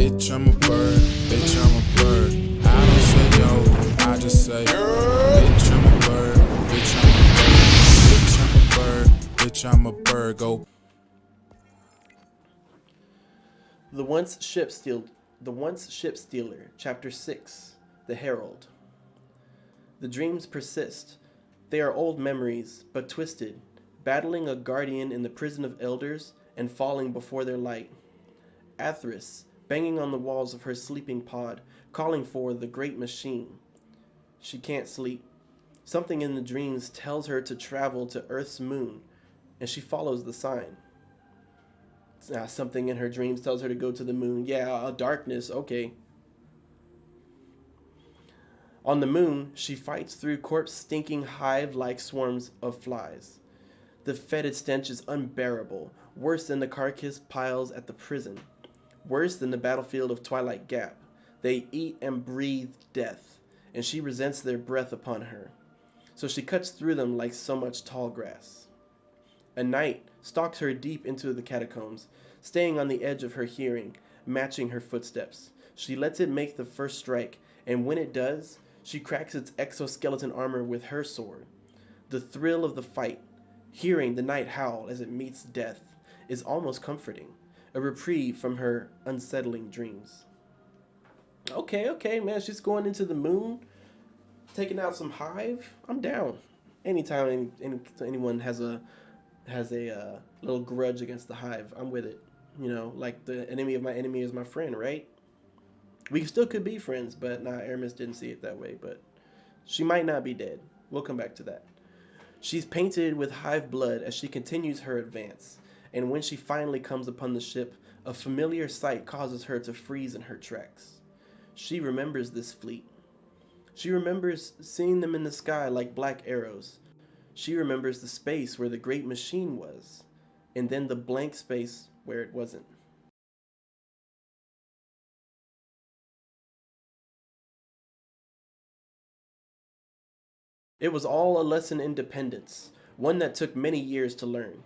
Bitch, I'm a bird. Bitch, I'm a bird. I don't say yo, I just say, bitch, I'm a bird. Bitch, I'm a bird. Bitch, I'm a bird. Bitch, I'm a bird. Go. The Once Shipstealer, Chapter 6, The Herald. The dreams persist. They are old memories, but twisted, battling a guardian in the prison of elders and falling before their light. Athris, banging on the walls of her sleeping pod, calling for the great machine. She can't sleep. Something in the dreams tells her to travel to Earth's moon, and she follows the sign. Something in her dreams tells her to go to the moon. Yeah, darkness, okay. On the moon, she fights through corpse-stinking hive-like swarms of flies. The fetid stench is unbearable, worse than the carcass piles at the prison, worse than the battlefield of Twilight Gap. They eat and breathe death, and she resents their breath upon her. So she cuts through them like so much tall grass. A night stalks her deep into the catacombs, staying on the edge of her hearing, matching her footsteps. She lets it make the first strike, and when it does, she cracks its exoskeleton armor with her sword. The thrill of the fight, hearing the night howl as it meets death, is almost comforting, a reprieve from her unsettling dreams. Okay, man, she's going into the moon, taking out some hive. I'm down. Anytime anyone has a little grudge against the hive, I'm with it. You know, like the enemy of my enemy is my friend, right? We still could be friends, but Eramis didn't see it that way, but she might not be dead. We'll come back to that. She's painted with hive blood as she continues her advance, and when she finally comes upon the ship, a familiar sight causes her to freeze in her tracks. She remembers this fleet. She remembers seeing them in the sky like black arrows. She remembers the space where the great machine was, and then the blank space where it wasn't. It was all a lesson in dependence, one that took many years to learn.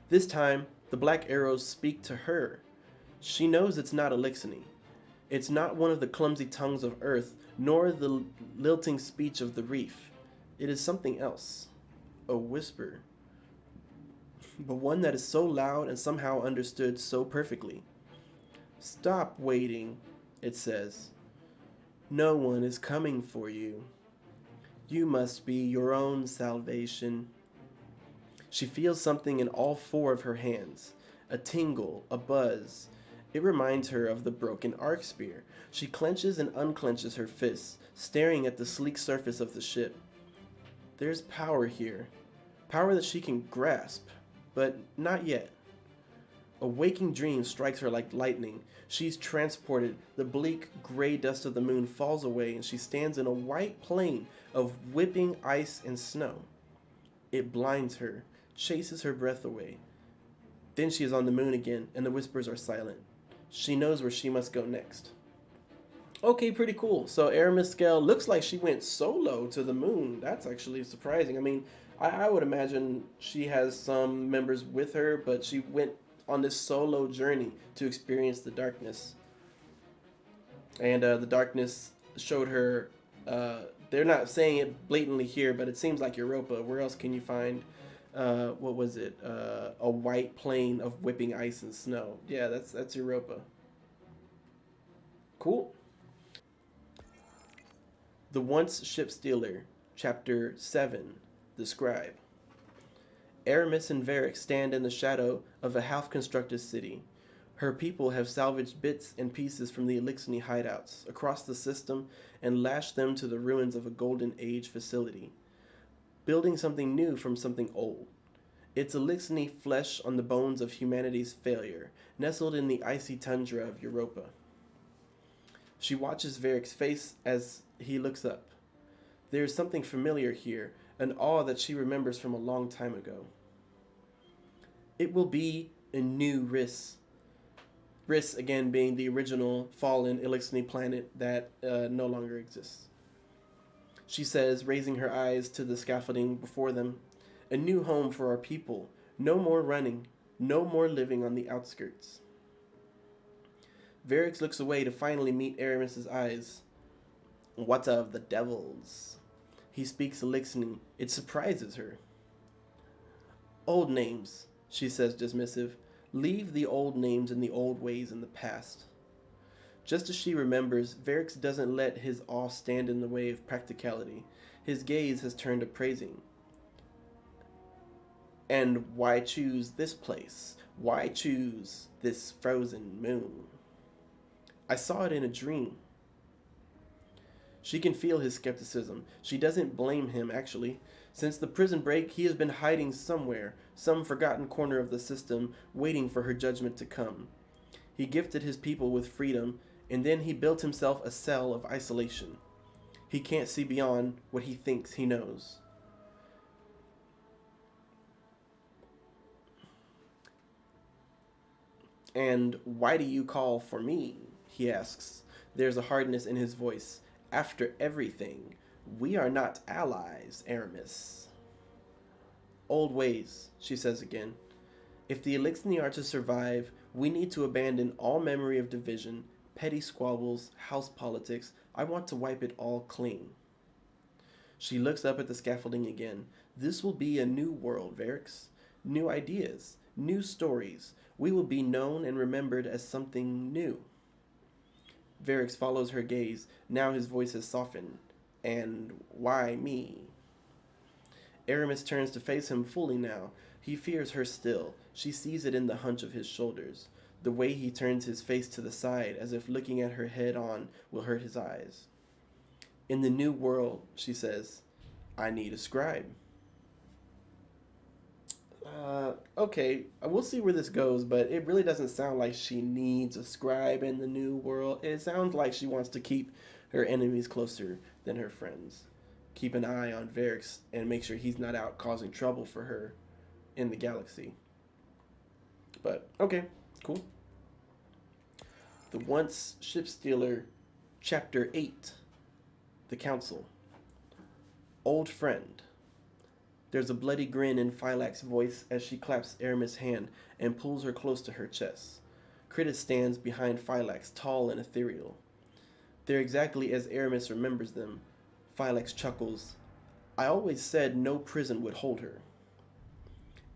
This time, the black arrows speak to her. She knows it's not Elliksni. It's not one of the clumsy tongues of earth, nor the lilting speech of the reef. It is something else. A whisper. But one that is so loud and somehow understood so perfectly. Stop waiting, it says. No one is coming for you. You must be your own salvation. She feels something in all four of her hands. A tingle, a buzz. It reminds her of the broken arc spear. She clenches and unclenches her fists, staring at the sleek surface of the ship. There's power here. Power that she can grasp, but not yet. A waking dream strikes her like lightning. She's transported. The bleak gray dust of the moon falls away, and she stands in a white plain of whipping ice and snow. It blinds her, chases her breath away. Then she is on the moon again, and the whispers are silent. She knows where she must go next. Okay, pretty cool. So Eramis looks like she went solo to the moon. That's actually surprising. I mean, I would imagine she has some members with her, but she went on this solo journey to experience the darkness. And the darkness showed her, they're not saying it blatantly here, but it seems like Europa. Where else can you find, what was it, a white plain of whipping ice and snow? Yeah, that's Europa. Cool. The Once Shipstealer, Chapter 7, The Scribe. Eramis and Varric stand in the shadow of a half-constructed city. Her people have salvaged bits and pieces from the Elliksni hideouts across the system and lashed them to the ruins of a Golden Age facility, building something new from something old. It's Elliksni flesh on the bones of humanity's failure, nestled in the icy tundra of Europa. She watches Varric's face as he looks up. There is something familiar here, an awe that she remembers from a long time ago. It will be a new Riss. Riss, again, being the original fallen Elliksni planet that no longer exists. She says, raising her eyes to the scaffolding before them, a new home for our people. No more running, no more living on the outskirts. Varix looks away to finally meet Eramis's eyes. What of the devils? He speaks Elliksni. It surprises her. Old names, she says dismissive. Leave the old names and the old ways in the past. Just as she remembers, Varix doesn't let his awe stand in the way of practicality. His gaze has turned appraising. And why choose this place? Why choose this frozen moon? I saw it in a dream. She can feel his skepticism. She doesn't blame him, actually. Since the prison break, he has been hiding somewhere, some forgotten corner of the system, waiting for her judgment to come. He gifted his people with freedom, and then he built himself a cell of isolation. He can't see beyond what he thinks he knows. And why do you call for me? He asks. There's a hardness in his voice. After everything, we are not allies, Eramis. Old ways, she says again. If the Elliksni are to survive, we need to abandon all memory of division, petty squabbles, house politics. I want to wipe it all clean. She looks up at the scaffolding again. This will be a new world, Varix. New ideas, new stories. We will be known and remembered as something new. Varix follows her gaze. Now his voice has softened. And why me? Eramis turns to face him fully now. He fears her still. She sees it in the hunch of his shoulders. The way he turns his face to the side, as if looking at her head on will hurt his eyes. In the new world, she says, I need a scribe. Okay, we'll see where this goes, but it really doesn't sound like she needs a scribe in the new world. It sounds like she wants to keep her enemies closer than her friends. Keep an eye on Varix and make sure he's not out causing trouble for her in the galaxy. But, okay, cool. The Once Shipstealer, Chapter 8, The Council. Old Friend. There's a bloody grin in Phylax's voice as she claps Eramis' hand and pulls her close to her chest. Critis stands behind Phylax, tall and ethereal. They're exactly as Eramis remembers them. Phylax chuckles. I always said no prison would hold her.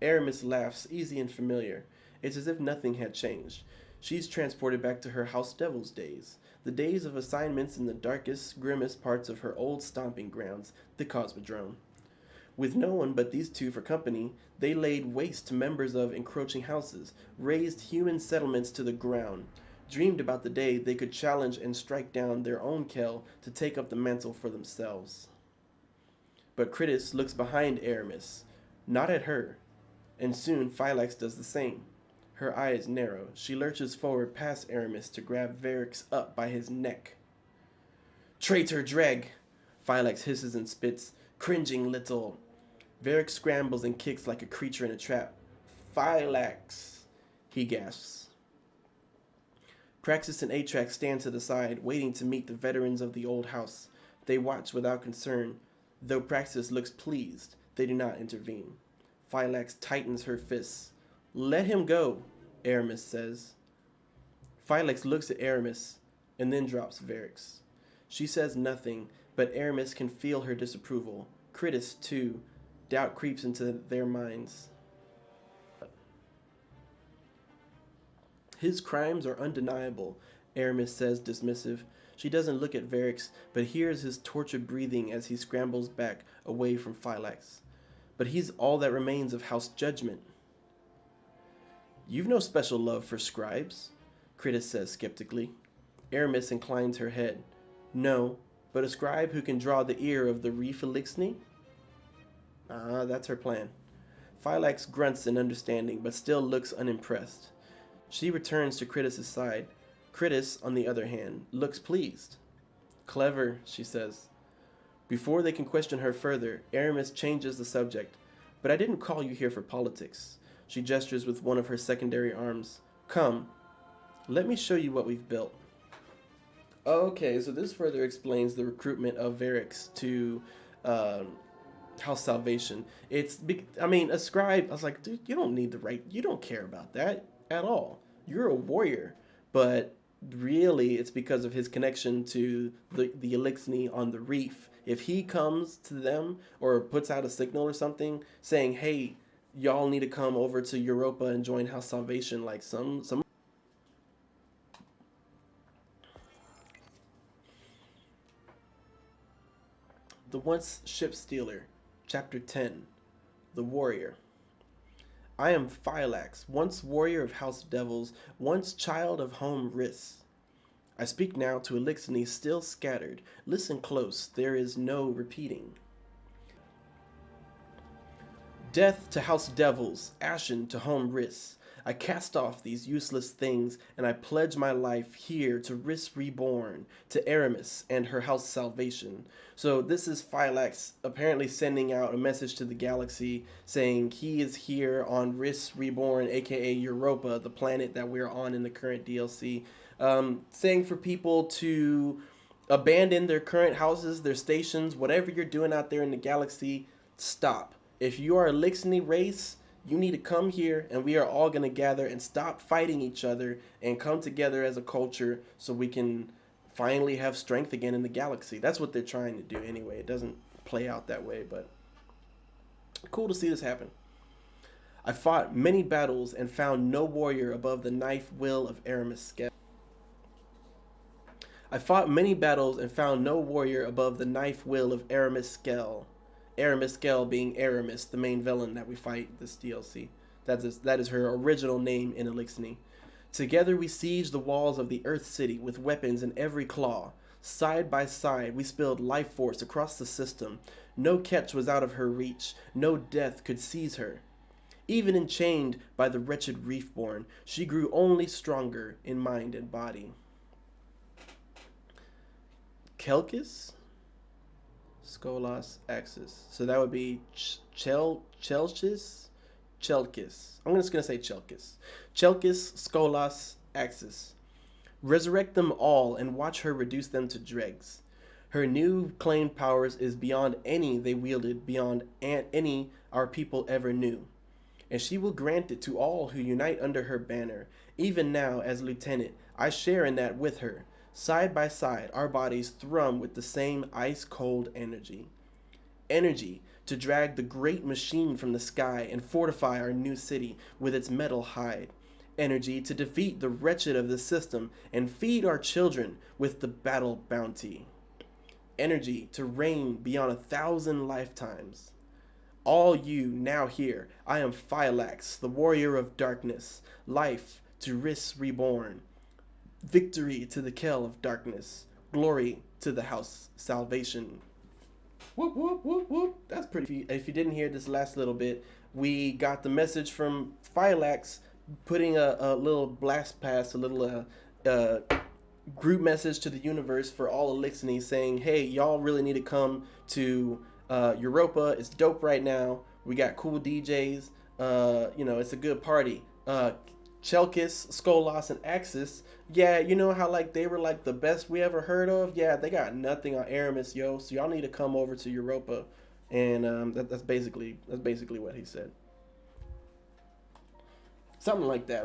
Eramis laughs, easy and familiar. It's as if nothing had changed. She's transported back to her House Devil's days, the days of assignments in the darkest, grimmest parts of her old stomping grounds, the Cosmodrome. With no one but these two for company, they laid waste to members of encroaching houses, razed human settlements to the ground, dreamed about the day they could challenge and strike down their own Kell to take up the mantle for themselves. But Critis looks behind Eramis, not at her, and soon Phylax does the same. Her eyes narrow. She lurches forward past Eramis to grab Varix up by his neck. Traitor Dreg! Phylax hisses and spits, cringing little. Varix scrambles and kicks like a creature in a trap. Phylax, he gasps. Praxis and Atrax stand to the side, waiting to meet the veterans of the old house. They watch without concern. Though Praxis looks pleased, they do not intervene. Phylax tightens her fists. Let him go, Eramis says. Phylax looks at Eramis and then drops Varix. She says nothing, but Eramis can feel her disapproval. Critis, too. Doubt creeps into their minds. His crimes are undeniable, Eramis says, dismissive. She doesn't look at Varix, but hears his tortured breathing as he scrambles back away from Phylax. But he's all that remains of House Judgment. You've no special love for scribes, Critis says skeptically. Eramis inclines her head. No, but a scribe who can draw the ear of the Reef Elliksni? That's her plan. Phylax grunts in understanding, but still looks unimpressed. She returns to Critis' side. Critis, on the other hand, looks pleased. Clever, she says. Before they can question her further, Eramis changes the subject. But I didn't call you here for politics. She gestures with one of her secondary arms. Come, let me show you what we've built. Okay, so this further explains the recruitment of Varix to House Salvation. A scribe, I was like, dude, you don't need the right, you don't care about that at all. You're a warrior, but really it's because of his connection to the Elixni on the reef. If he comes to them or puts out a signal or something saying, hey, y'all need to come over to Europa and join House Salvation, like some The Once Shipstealer, Chapter 10, The Warrior. I am Phylax, once warrior of House Devils, once child of home Riss. I speak now to Elliksni still scattered. Listen close, there is no repeating. Death to House Devils, ashen to home Riss. I cast off these useless things, and I pledge my life here to Riss Reborn, to Eramis and her House Salvation. So this is Phylax apparently sending out a message to the galaxy saying he is here on Riss Reborn, aka Europa, the planet that we're on in the current DLC. Saying for people to abandon their current houses, their stations, whatever you're doing out there in the galaxy, stop. If you are a Elliksni race, you need to come here and we are all going to gather and stop fighting each other and come together as a culture so we can finally have strength again in the galaxy. That's what they're trying to do anyway. It doesn't play out that way, but cool to see this happen. I fought many battles and found no warrior above the knife will of Eramis. I fought many battles and found no warrior above the knife will of Eramis. Eramis being Eramis, the main villain that we fight this DLC. That is her original name in Elliksni. Together we sieged the walls of the Earth City with weapons in every claw. Side by side we spilled life force across the system. No catch was out of her reach. No death could seize her. Even enchained by the wretched Reefborn, she grew only stronger in mind and body. Kelkis? Skolas Axis. So that would be Chelkis? I'm just going to say Chelkis. Chelkis, Skolas, Axis. Resurrect them all and watch her reduce them to dregs. Her new claimed powers is beyond any they wielded, beyond any our people ever knew. And she will grant it to all who unite under her banner. Even now, as lieutenant, I share in that with her. Side by side, our bodies thrum with the same ice-cold energy. Energy to drag the great machine from the sky and fortify our new city with its metal hide. Energy to defeat the wretched of the system and feed our children with the battle bounty. Energy to reign beyond 1,000 lifetimes. All you now here, I am Phylax, the warrior of darkness. Life to Riss Reborn. Victory to the Kell of Darkness. Glory to the House Salvation. Whoop, whoop, whoop, whoop. That's pretty. If you didn't hear this last little bit, we got the message from Phylax putting a little blast pass, a little group message to the universe for all Elliksni saying, hey, y'all really need to come to Europa. It's dope right now. We got cool DJs. It's a good party. Chelkis, Skolas, and Axis. Yeah, you know how like they were like the best we ever heard of? Yeah, they got nothing on Eramis, yo. So y'all need to come over to Europa. And that's basically what he said. Something like that, right?